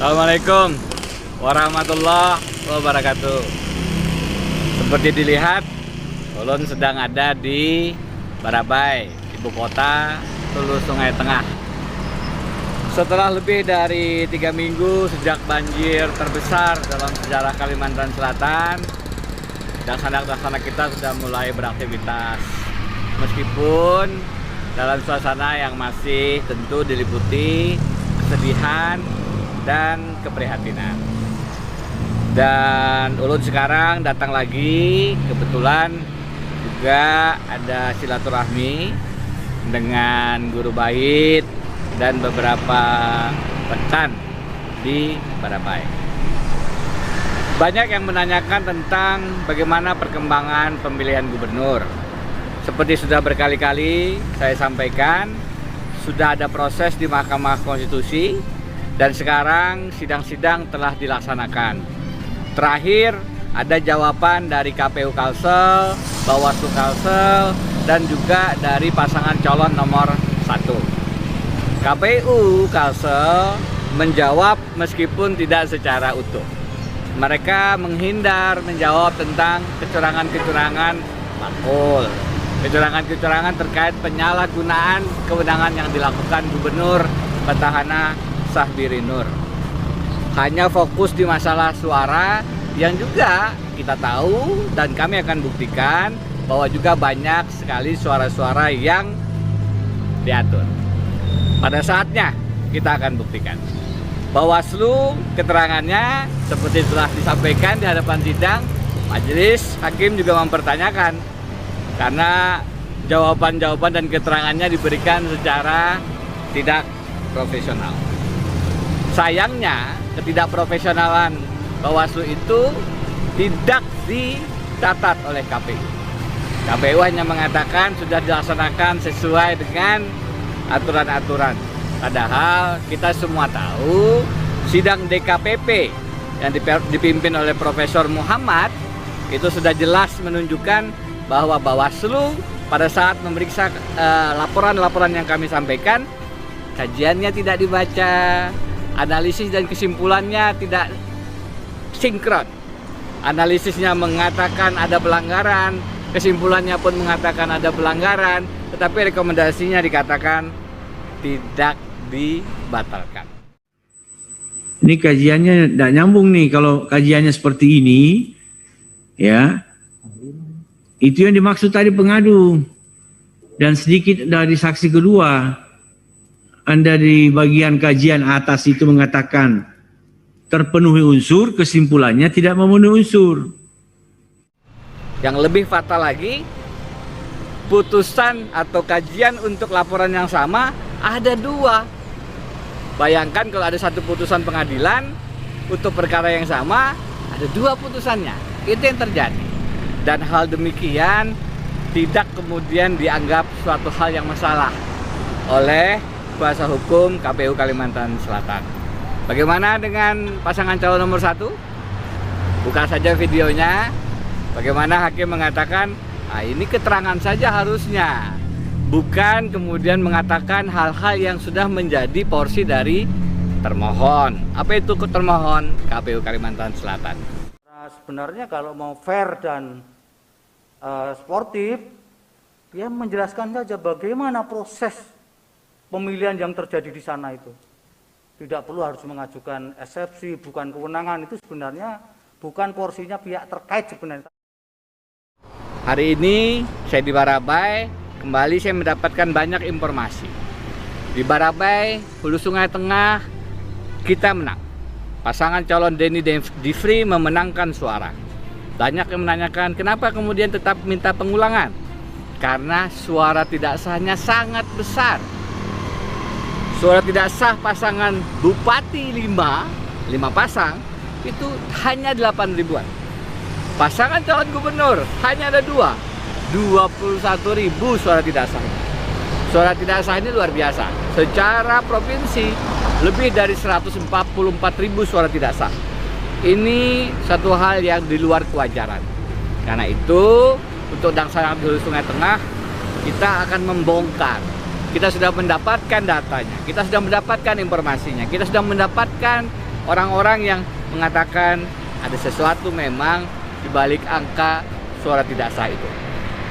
Assalamualaikum warahmatullahi wabarakatuh. Seperti dilihat, ulun sedang ada di Barabai, ibu kota Hulu Sungai Tengah. Setelah lebih dari 3 minggu sejak banjir terbesar dalam sejarah Kalimantan Selatan, laksana kita sudah mulai beraktivitas. Meskipun dalam suasana yang masih tentu diliputi kesedihan dan keprihatinan. Dan ulun sekarang datang lagi, kebetulan juga ada silaturahmi dengan guru bait dan beberapa rekan di Barabai. Banyak yang menanyakan tentang bagaimana perkembangan pemilihan gubernur. Seperti sudah berkali-kali saya sampaikan, sudah ada proses di Mahkamah Konstitusi dan sekarang sidang-sidang telah dilaksanakan. Terakhir ada jawaban dari KPU Kalsel, Bawaslu Kalsel, dan juga dari pasangan calon nomor 1. KPU Kalsel menjawab meskipun tidak secara utuh. Mereka menghindar menjawab tentang kecurangan-kecurangan makul, kecurangan-kecurangan terkait penyalahgunaan kewenangan yang dilakukan Gubernur Petahana Syahbiri Nur. Hanya fokus di masalah suara yang juga kita tahu dan kami akan buktikan bahwa juga banyak sekali suara-suara yang diatur. Pada saatnya kita akan buktikan. Bawaslu keterangannya seperti telah disampaikan di hadapan sidang, majelis hakim juga mempertanyakan karena jawaban-jawaban dan keterangannya diberikan secara tidak profesional. Sayangnya ketidakprofesionalan Bawaslu itu tidak dicatat oleh KPU. KPU hanya mengatakan sudah dilaksanakan sesuai dengan aturan-aturan. Padahal kita semua tahu sidang DKPP yang dipimpin oleh Profesor Muhammad itu sudah jelas menunjukkan bahwa Bawaslu pada saat memeriksa laporan-laporan yang kami sampaikan, kajiannya tidak dibaca, analisis dan kesimpulannya tidak sinkron. Analisisnya mengatakan ada pelanggaran, kesimpulannya pun mengatakan ada pelanggaran, tetapi rekomendasinya dikatakan tidak dibatalkan. Ini kajiannya tidak nyambung nih. Kalau kajiannya seperti ini, ya, itu yang dimaksud tadi pengadu. Dan sedikit dari saksi kedua, Anda di bagian kajian atas itu mengatakan terpenuhi unsur, kesimpulannya tidak memenuhi unsur. Yang lebih fatal lagi, putusan atau kajian untuk laporan yang sama ada 2. Bayangkan kalau ada satu putusan pengadilan untuk perkara yang sama, ada 2 putusannya. Itu yang terjadi. Dan hal demikian tidak kemudian dianggap suatu hal yang masalah oleh kuasa hukum KPU Kalimantan Selatan. Bagaimana dengan pasangan calon nomor 1? Buka saja videonya. Bagaimana hakim mengatakan, ini keterangan saja harusnya, bukan kemudian mengatakan hal-hal yang sudah menjadi porsi dari termohon. Apa itu termohon? KPU Kalimantan Selatan. Nah, sebenarnya kalau mau fair dan sportif, dia menjelaskan saja bagaimana proses pemilihan yang terjadi di sana itu. Tidak perlu harus mengajukan eksepsi, bukan kewenangan, itu sebenarnya bukan porsinya pihak terkait sebenarnya. Hari ini saya di Barabai, kembali saya mendapatkan banyak informasi. Di Barabai, Hulu Sungai Tengah, kita menang. Pasangan calon Denny Diffri memenangkan suara. Banyak yang menanyakan kenapa kemudian tetap minta pengulangan. Karena suara tidak sahnya sangat besar. Suara tidak sah pasangan Bupati 5 pasang itu hanya 8 ribuan. Pasangan calon gubernur hanya ada 21.000 suara tidak sah. Suara tidak sah ini luar biasa. Secara provinsi lebih dari 144.000 suara tidak sah. Ini satu hal yang di luar kewajaran. Karena itu untuk Dangsana Hulu Sungai Tengah kita akan membongkar. Kita sudah mendapatkan datanya, kita sudah mendapatkan informasinya, kita sudah mendapatkan orang-orang yang mengatakan ada sesuatu memang di balik angka suara tidak sah itu.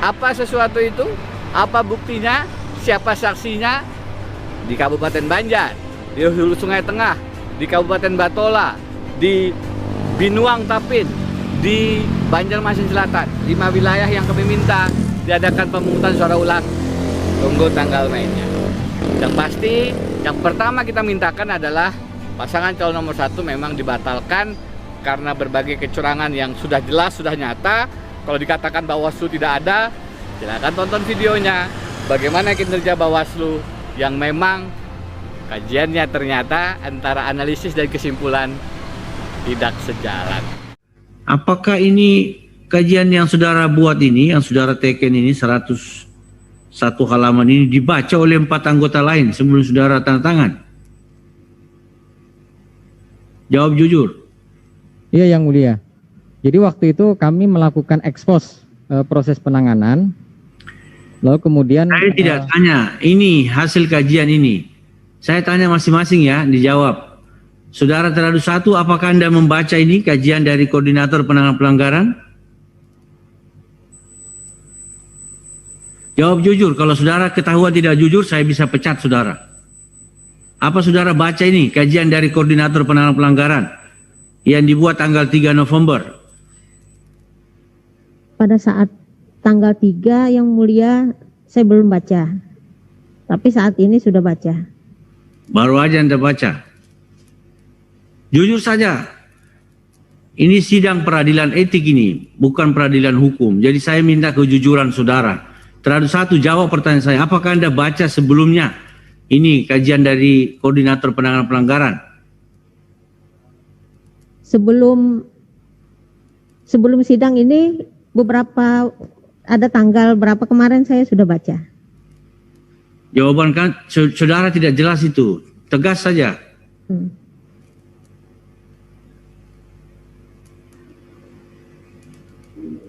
Apa sesuatu itu? Apa buktinya? Siapa saksinya? Di Kabupaten Banjar, di Hulu Sungai Tengah, di Kabupaten Batola, di Binuang Tapin, di Banjarmasin Selatan. 5 wilayah yang kami minta diadakan pemungutan suara ulang. Tunggu tanggal mainnya. Yang pasti, yang pertama kita mintakan adalah pasangan calon nomor 1 memang dibatalkan karena berbagai kecurangan yang sudah jelas, sudah nyata. Kalau dikatakan Bawaslu tidak ada, silakan tonton videonya. Bagaimana kinerja Bawaslu yang memang kajiannya ternyata antara analisis dan kesimpulan tidak sejalan. Apakah ini kajian yang saudara buat ini, yang saudara teken ini 101 halaman ini dibaca oleh 4 anggota lain sebelum saudara tanda tangan? Jawab jujur. Iya, Yang Mulia. Jadi waktu itu kami melakukan ekspos proses penanganan. Lalu kemudian Saya tidak tanya, ini hasil kajian ini. Saya tanya masing-masing ya, dijawab. Saudara teradu 1, apakah Anda membaca ini kajian dari Koordinator Penanganan Pelanggaran? Jawab jujur, kalau saudara ketahuan tidak jujur, saya bisa pecat saudara. Apa saudara baca ini kajian dari Koordinator Penanganan Pelanggaran yang dibuat tanggal 3 November? Pada saat tanggal 3 Yang Mulia saya belum baca. Tapi saat ini sudah baca. Baru aja Anda baca. Jujur saja. Ini sidang peradilan etik ini, bukan peradilan hukum. Jadi saya minta kejujuran saudara. Teradu 1, jawab pertanyaan saya. Apakah Anda baca sebelumnya ini kajian dari Koordinator Penanganan Pelanggaran? Sebelum sidang ini beberapa ada tanggal berapa kemarin saya sudah baca. Jawaban kan saudara tidak jelas itu. Tegas saja.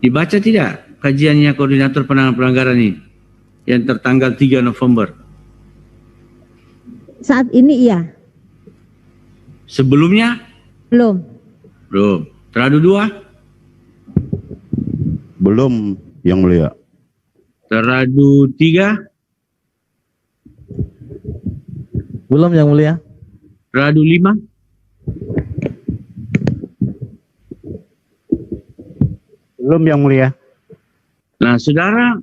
Dibaca tidak kajiannya Koordinator Penanganan Pelanggaran ini yang tertanggal 3 November? Saat ini iya. Sebelumnya? Belum. Belum. Teradu 2? Belum, Yang Mulia. Teradu 3? belum, Yang Mulia. Teradu 5? Belum, Yang Mulia. Nah, saudara,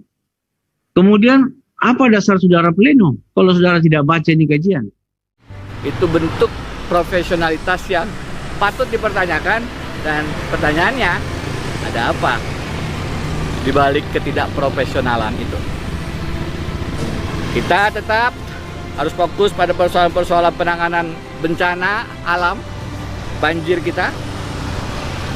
kemudian apa dasar saudara pleno kalau saudara tidak baca ini kajian? Itu bentuk profesionalitas yang patut dipertanyakan, dan pertanyaannya, ada apa di balik ketidakprofesionalan itu? Kita tetap harus fokus pada persoalan-persoalan penanganan bencana alam, banjir kita.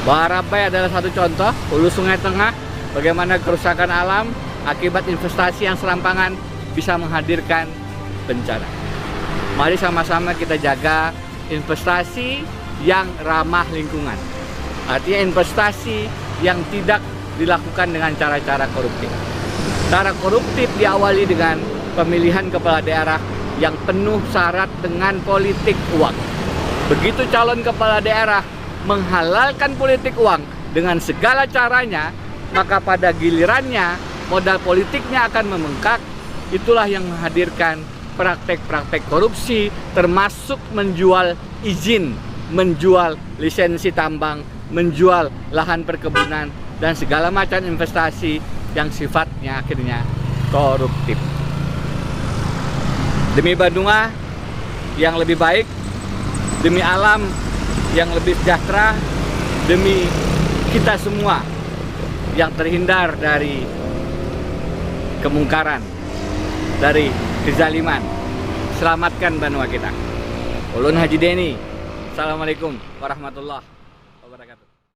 Barabai adalah satu contoh, Hulu Sungai Tengah, bagaimana kerusakan alam akibat investasi yang serampangan bisa menghadirkan bencana. Mari sama-sama kita jaga investasi yang ramah lingkungan. Artinya investasi yang tidak dilakukan dengan cara-cara koruptif. Cara koruptif diawali dengan pemilihan kepala daerah yang penuh syarat dengan politik uang. Begitu calon kepala daerah menghalalkan politik uang dengan segala caranya, maka pada gilirannya modal politiknya akan membengkak. Itulah yang menghadirkan praktek-praktek korupsi, termasuk menjual izin, menjual lisensi tambang, menjual lahan perkebunan, dan segala macam investasi yang sifatnya akhirnya koruptif. Demi Bandunga yang lebih baik, demi alam yang lebih sejahtera, demi kita semua yang terhindar dari kemungkaran, dari kezaliman, selamatkan Bandunga kita. Ulun Haji Deni. Assalamualaikum warahmatullahi wabarakatuh.